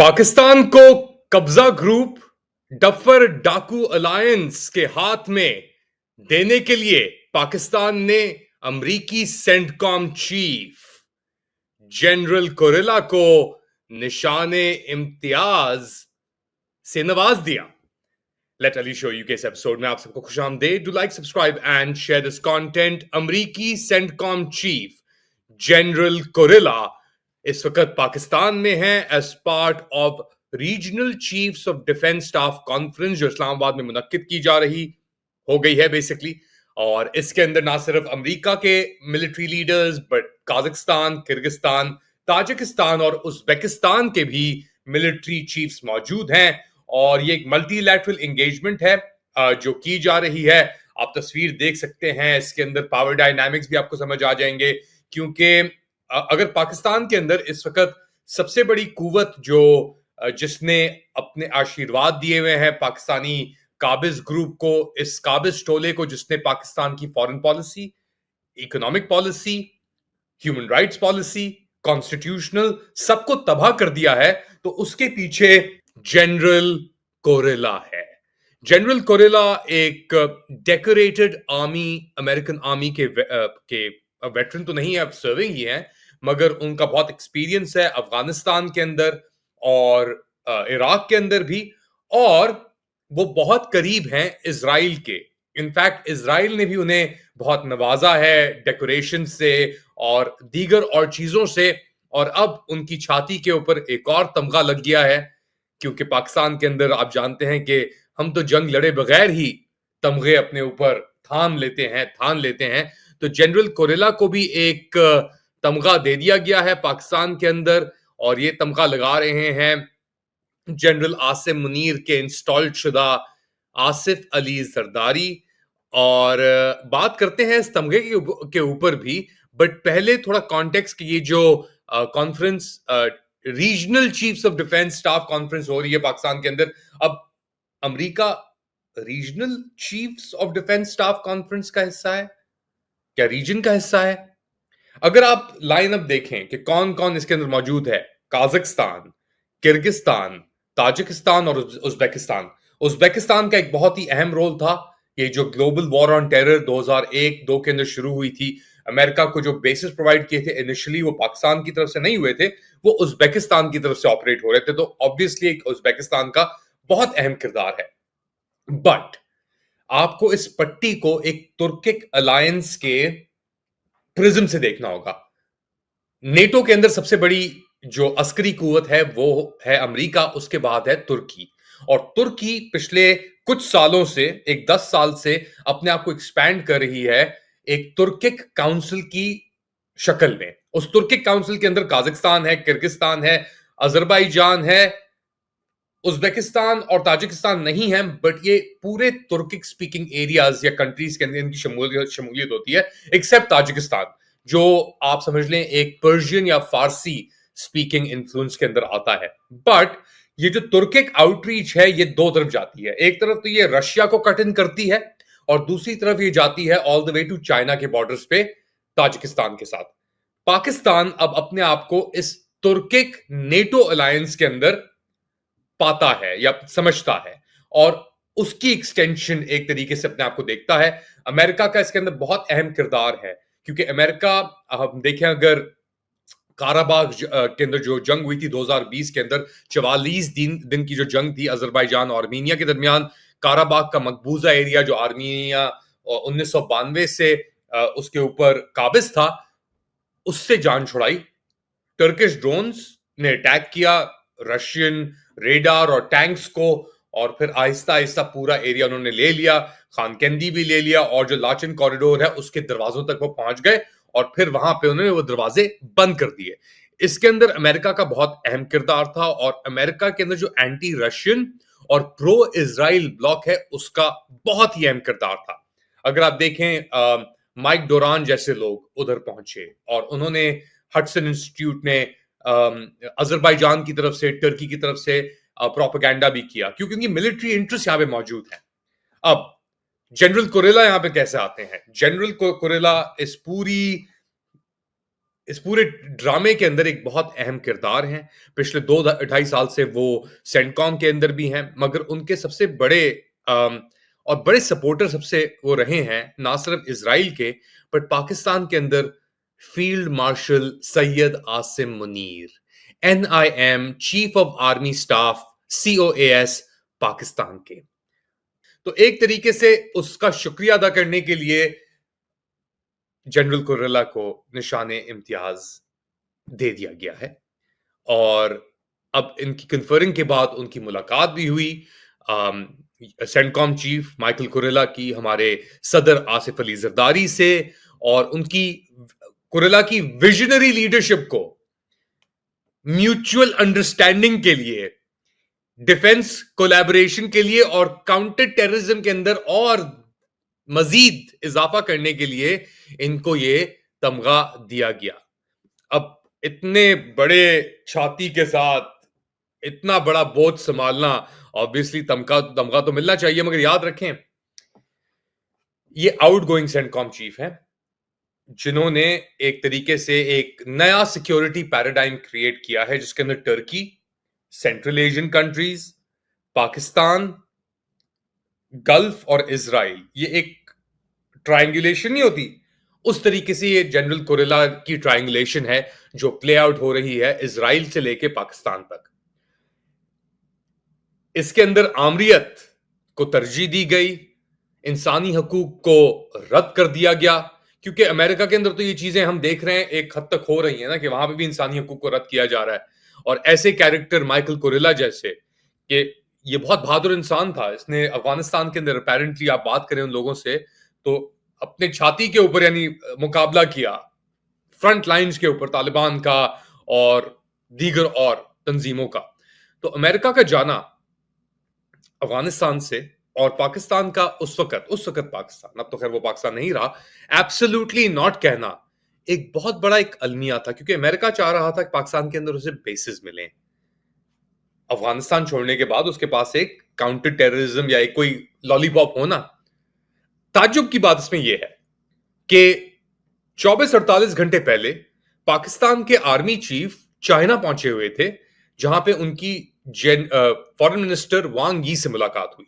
पाकिस्तान को कब्जा group duffer डाकू अलायंस के हाथ में देने के लिए पाकिस्तान ने अमरीकी सेंटकॉम चीफ जनरल कोरेला को निशाने इम्तियाज से नवाज दिया। लेट अली शो यू के इस एपिसोड में आप सबको खुशामदीद। Do like, subscribe and share this content. अमरीकी सेंटकॉम चीफ जनरल कोरेला इस वक्त पाकिस्तान में है as part of regional chiefs of defence staff conference जो इस्लामाबाद में मुनक्किद की जा रही हो गई है बेसिकली। और इसके अंदर ना सिर्फ अमेरिका के military leaders but Kazakhstan, Kyrgyzstan, Tajikistan और उज्बेकिस्तान के भी मिलिट्री चीफ्स मौजूद हैं। और ये एक मल्टीलैटरल एंगेजमेंट है जो की जा रही है। आप तस्वीर देख सकते हैं, इसके अंदर पावर डायनामिक्स भी आपको समझ आ जाएंगे, क्योंकि अगर पाकिस्तान के अंदर इस वक्त सबसे बड़ी कुव्वत जो जिसने अपने आशीर्वाद दिए हुए हैं पाकिस्तानी काबिज ग्रुप को, इस काबिज टोले को जिसने पाकिस्तान की foreign policy, economic policy, human rights policy, constitutional सबको तबाह कर दिया है, तो उसके पीछे जनरल कोरेला है। जनरल कोरेला एक डेकोरेटेड आर्मी, अमेरिकन आर्मी के वेटरन तो नहीं है, अब सर्विंग ही है, मगर उनका बहुत एक्सपीरियंस है अफगानिस्तान के अंदर और इराक के अंदर भी। और वो बहुत करीब हैं इजराइल के। इनफैक्ट इजराइल ने भी उन्हें बहुत नवाजा है डेकोरेशन से और दीगर और चीजों से। और अब उनकी छाती के ऊपर एक और तमगा लग गया है, क्योंकि पाकिस्तान के अंदर आप जानते हैं कि हम तो जंग लड़े बगैर ही तमगे अपने ऊपर ठान लेते हैं। तो जनरल कोरेला को भी एक तमगा दे दिया गया है पाकिस्तान के अंदर, और ये तमगा लगा रहे हैं जनरल आसिम मुनीर के इंस्टॉल्ड शुदा आसिफ अली जरदारी। और बात करते हैं इस तमगे के ऊपर भी, बट पहले थोड़ा कॉन्टेक्स्ट कि ये जो conference regional chiefs of defence staff conference हो रही है पाकिस्तान के अंदर, अब America regional chiefs of defence staff conference का हिस्सा है क्या, रीजन का हिस्सा है? अगर आप लाइनअप देखें कि कौन कौन इसके अंदर मौजूद है, काजाकिस्तान, किर्गिस्तान, ताजिकिस्तान और उज्बेकिस्तान। उज्बेकिस्तान का एक बहुत ही अहम रोल था। ये जो ग्लोबल वॉर ऑन टेरर 2001-2 के अंदर शुरू हुई थी, अमेरिका को जो बेसिस प्रोवाइड किए थे इनिशियली, वो पाकिस्तान की तरफ से नहीं हुए थे, वो उज्बेकिस्तान की तरफ से ऑपरेट हो रहे थे। तो ऑब्वियसली एक उज्बेकिस्तान का बहुत अहम किरदार है। बट आपको इस पट्टी को एक तुर्किक अलायंस के प्रिज्म से देखना होगा। नेटो के अंदर सबसे बड़ी जो अस्करी कुवत है वो है अमेरिका, उसके बाद है तुर्की। और तुर्की पिछले कुछ सालों से, एक 10 साल से अपने आप को एक्सपैंड कर रही है एक तुर्किक काउंसिल की शक्ल में। उस तुर्किक काउंसिल के अंदर काजाकिस्तान है, किर्गिस्तान है, अजरबैजान है, उज्बेकिस्तान और ताजिकिस्तान नहीं है, बट ये पूरे तुर्किक स्पीकिंग एरियाज या कंट्रीज के अंदर इनकी शमूलियत होती है, एक्सेप्ट ताजिकिस्तान जो आप समझ लें एक पर्शियन या फारसी स्पीकिंग इन्फ्लुएंस के अंदर आता है। बट ये जो तुर्किक आउटरीच है ये दो तरफ जाती है। एक तरफ तो ये रशिया को कट इन करती है और दूसरी तरफ ये जाती है all the way to China के बॉर्डर्स पे ताजिकिस्तान के साथ। पाकिस्तान अब अपने आप को इस तुर्किक नेटो अलायंस के अंदर पाता है या समझता है, और उसकी एक्सटेंशन एक तरीके से अपने आप को देखता है। अमेरिका का इसके अंदर बहुत अहम किरदार है, क्योंकि अमेरिका, हम देखें अगर काराबाग के अंदर जो जंग हुई थी 2020 के अंदर, 44 दिन की जो जंग थी अजरबैजान और आर्मीनिया के दरमियान, काराबाग का मकबूजा एरिया जो आर्मीनिया 1992 से उसके ऊपर काबिज था, उससे जान छुड़ाई। टर्किश ड्रोन्स ने अटैक किया रशियन रेडार और टैंक्स को, और फिर आहिस्ता आहिस्ता पूरा एरिया उन्होंने ले लिया, खानकेंदी भी ले लिया, और जो लाचन कॉरिडोर है उसके दरवाजों तक वो पहुंच गए, और फिर वहां पे उन्होंने वो दरवाजे बंद कर दिए। इसके अंदर अमेरिका का बहुत अहम किरदार था, और अमेरिका के अंदर जो एंटी रशियन और प्रो इजराइल ब्लॉक है उसका बहुत ही अहम किरदार था। अगर आप देखें माइक डोरान जैसे लोग उधर पहुंचे, और उन्होंने हडसन इंस्टीट्यूट ने अजरबैजान की तरफ से, टर्की की तरफ से प्रोपेगेंडा भी किया, क्योंकि उनकी मिलिट्री इंटरेस्ट यहां पे मौजूद है। अब जनरल कोरेला यहां पे कैसे आते हैं? जनरल कोरेला इस पूरी इस पूरे ड्रामे के अंदर एक बहुत अहम किरदार हैं। पिछले 2 ढाई साल से वो सेंटकॉम के अंदर भी हैं, मगर उनके सबसे बड़े और बड़े सपोर्टर सबसे वो रहे हैं, ना सिर्फ इज़राइल के, बट पाकिस्तान के अंदर field marshal Syed Asim Munir, NIM, chief of army staff, COAS Pakistan के। तो एक तरीके से उसका शुक्रिया अदा करने के लिए जनरल कुर्रेला को निशाने इम्तियाज दे दिया गया है। और अब इनकी कन्फर्मिंग के बाद उनकी मुलाकात भी हुई सेंटकॉम चीफ माइकल कुरेला की हमारे सदर आसिफ अली जरदारी से, और उनकी कुरेला की विजनरी लीडरशिप को म्यूचुअल अंडरस्टैंडिंग के लिए, डिफेंस कोलैबोरेशन के लिए और काउंटर टेररिज्म के अंदर और मजीद इजाफा करने के लिए इनको ये तमगा दिया गया। अब इतने बड़े छाती के साथ इतना बड़ा बोझ संभालना, ऑब्वियसली तमगा तमगा तो मिलना चाहिए, मगर याद रखें ये आउटगोइंग सेंटकॉम चीफ है जिन्होंने एक तरीके से एक नया सिक्योरिटी पैराडाइम क्रिएट किया है, जिसके अंदर Turkey, central Asian countries, Pakistan, gulf और इजराइल, ये एक ट्रायंगुलेशन नहीं होती, उस तरीके से ये जनरल कुरेला की ट्रायंगुलेशन है जो प्ले आउट हो रही है इजराइल से लेके पाकिस्तान तक। इसके अंदर आमरीत को तरजीह दी गई, इंसानी हकूक को रद्द कर दिया गया, क्योंकि अमेरिका के अंदर तो ये चीजें हम देख रहे हैं एक हद तक हो रही है ना, कि वहां पे भी इंसानी हकूक को रद्द किया जा रहा है। और ऐसे कैरेक्टर माइकल कुरेला जैसे, कि ये बहुत बहादुर इंसान था, इसने अफगानिस्तान के अंदर अपेरेंटली आप बात करें उन लोगों से तो अपने छाती के ऊपर यानी मुकाबला किया फ्रंट लाइंस के ऊपर तालिबान का और दीगर और तंजीमों का। तो अमेरिका का जाना अफगानिस्तान से और पाकिस्तान का उस वक्त पाकिस्तान, अब तो खैर वो पाकिस्तान नहीं रहा, एब्सोल्युटली नॉट कहना एक बहुत बड़ा एक अलमिया था, क्योंकि अमेरिका चाह रहा था कि पाकिस्तान के अंदर उसे बेसिस मिले अफगानिस्तान छोड़ने के बाद, उसके पास एक काउंटर टेररिज्म या एक कोई लॉलीपॉप होना। ताज्जुब की बात इसमें यह है कि 24-48 घंटे पहले पाकिस्तान के आर्मी चीफ चाइना पहुंचे हुए थे, जहां पे उनकी फॉरेन मिनिस्टर वांग यी से मुलाकात हुई।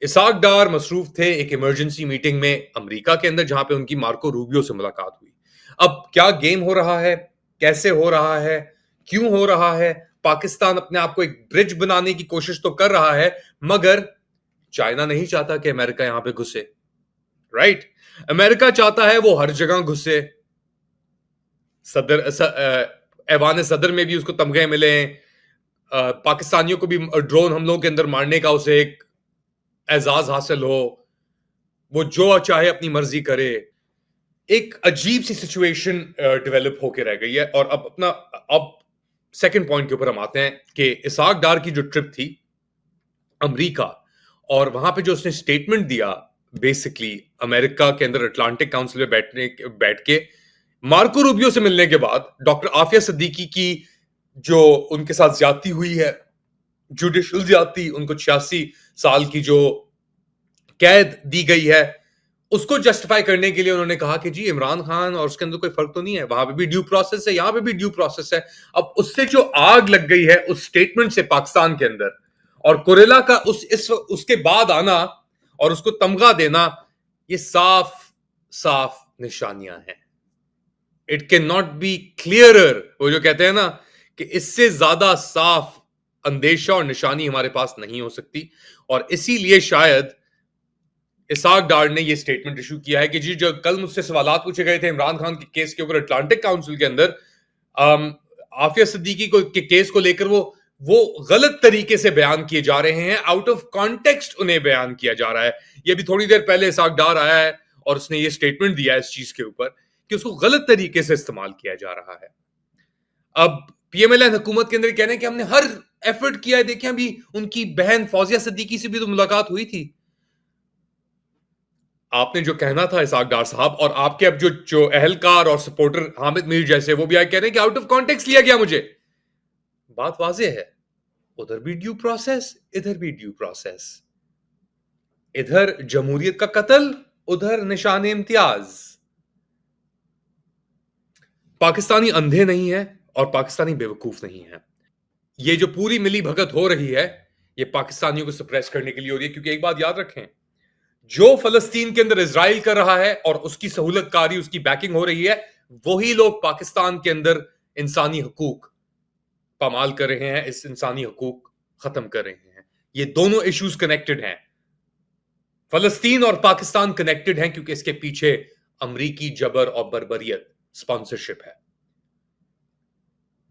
इसाक डार मसरूफ थे एक इमरजेंसी मीटिंग में अमेरिका के अंदर, जहां पे उनकी मार्को रूबियो से मुलाकात हुई। अब क्या गेम हो रहा है, कैसे हो रहा है, क्यों हो रहा है? पाकिस्तान अपने आप को एक ब्रिज बनाने की कोशिश तो कर रहा है, मगर चाइना नहीं चाहता कि अमेरिका यहां पे घुसे, राइट? अमेरिका चाहता है वो हर जगह घुसे, ऐवान सदर में भी उसको तमगे मिले, पाकिस्तानियों को भी ड्रोन हमलों के अंदर मारने का उसे एक एजाज हासिल हो, वो जो चाहे अपनी मर्जी करे। एक अजीब सी सिचुएशन डेवलप होके रह गई है। और अब सेकंड पॉइंट के ऊपर हम आते हैं कि इसाक डार की जो ट्रिप थी अमेरिका, और वहां पे जो उसने स्टेटमेंट दिया, बेसिकली अमेरिका के अंदर अटलांटिक काउंसिल में बैठ के मार्को रूबियो से मिलने के बाद डॉक्टर आफिया सिद्दीकी की जो उनके साथ ज्यादती हुई है, जुडिशियल ज्यादती, उनको 86 साल की जो कैद दी गई है, उसको जस्टिफाई करने के लिए उन्होंने कहा कि जी इमरान खान और उसके अंदर कोई फर्क तो नहीं है, वहां पे भी ड्यू प्रोसेस है, यहां पे भी ड्यू प्रोसेस है। अब उससे जो आग लग गई है उस स्टेटमेंट से पाकिस्तान के अंदर, और कुरेला का उसके बाद आना और उसको तमगा देना, ये साफ साफ निशानियां हैं। It can not be clearer, वो जो कहते हैं ना कि इससे ज्यादा साफ अंदेशा और निशानी हमारे पास नहीं हो सकती। और इसीलिए शायद इसाक डार ने यह स्टेटमेंट इशू किया है कि जी जो कल मुझसे सवाल पूछे गए थे इमरान खान के केस के ऊपर अटलांटिक काउंसिल के अंदर, आफिया सिद्दीकी के केस को लेकर वो गलत तरीके से बयान किए जा रहे हैं, आउट ऑफ कॉन्टेक्स्ट उन्हें बयान किया जा रहा है। ये भी थोड़ी देर पहले इसाक डार आया है और उसने ये स्टेटमेंट दिया है इस चीज के ऊपर कि उसको गलत तरीके से इस्तेमाल किया जा रहा है। अब पीएमएलएन हुकूमत के अंदर कह रहे हैं कि हमने हर एफर्ट किया है, देखिए अभी उनकी बहन फौजिया सिद्दीकी से भी तो मुलाकात हुई थी। आपने जो कहना था इसाक डार साहब, और आपके अब जो अहलकार और सपोर्टर हामिद मीर जैसे, वो भी आए कह रहे हैं कि आउट ऑफ कॉन्टेक्स्ट लिया गया मुझे। बात वाज़ेह है, उधर भी ड्यू प्रोसेस, इधर भी ड्यू प्रोसेस, इधर जमहूरियत का कत्ल, उधर निशान इम्तियाज। पाकिस्तानी अंधे नहीं है और पाकिस्तानी बेवकूफ नहीं है। ये जो पूरी मिली भगत हो रही है, ये पाकिस्तानियों को सप्रेस करने के लिए हो रही है, क्योंकि एक बात याद रखें, जो फलस्तीन के अंदर इजराइल कर रहा है और उसकी सहूलतकारी, उसकी बैकिंग हो रही है, वही लोग पाकिस्तान के अंदर इंसानी हकूक पामाल कर रहे हैं, इस इंसानी हकूक खत्म कर रहे हैं। ये दोनों इश्यूज कनेक्टेड हैं। फलस्तीन और पाकिस्तान कनेक्टेड हैं क्योंकि इसके पीछे अमरीकी जबर और बर्बरियत स्पॉन्सरशिप है।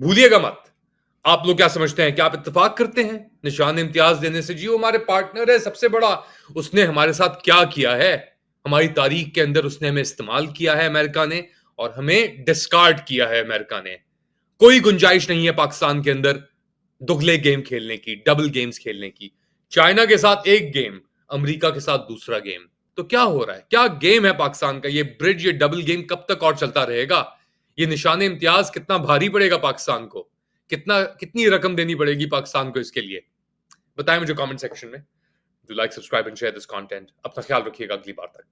भूलिएगा मत। आप लोग क्या समझते हैं? क्या आप इत्तेफाक करते हैं निशान इम्तियाज देने से? जी वो हमारे पार्टनर है सबसे बड़ा, उसने हमारे साथ क्या किया है, हमारी तारीख के अंदर उसने हमें इस्तेमाल किया है अमेरिका ने, और हमें डिस्कार्ड किया है अमेरिका ने। कोई गुंजाइश नहीं है पाकिस्तान के अंदर दुगले गेम खेलने की, डबल गेम्स खेलने की। चाइना के साथ एक गेम, अमेरिका के साथ दूसरा गेम। तो क्या हो रहा है? क्या गेम है पाकिस्तान का? ये ब्रिज, ये डबल गेम कब तक और चलता रहेगा? ये निशान इम्तियाज कितना भारी पड़ेगा पाकिस्तान को? कितनी रकम देनी पड़ेगी पाकिस्तान को इसके लिए? बताएं मुझे कमेंट सेक्शन में। Do like, subscribe and share this content. अपना ख्याल रखिएगा, अगली बार तक।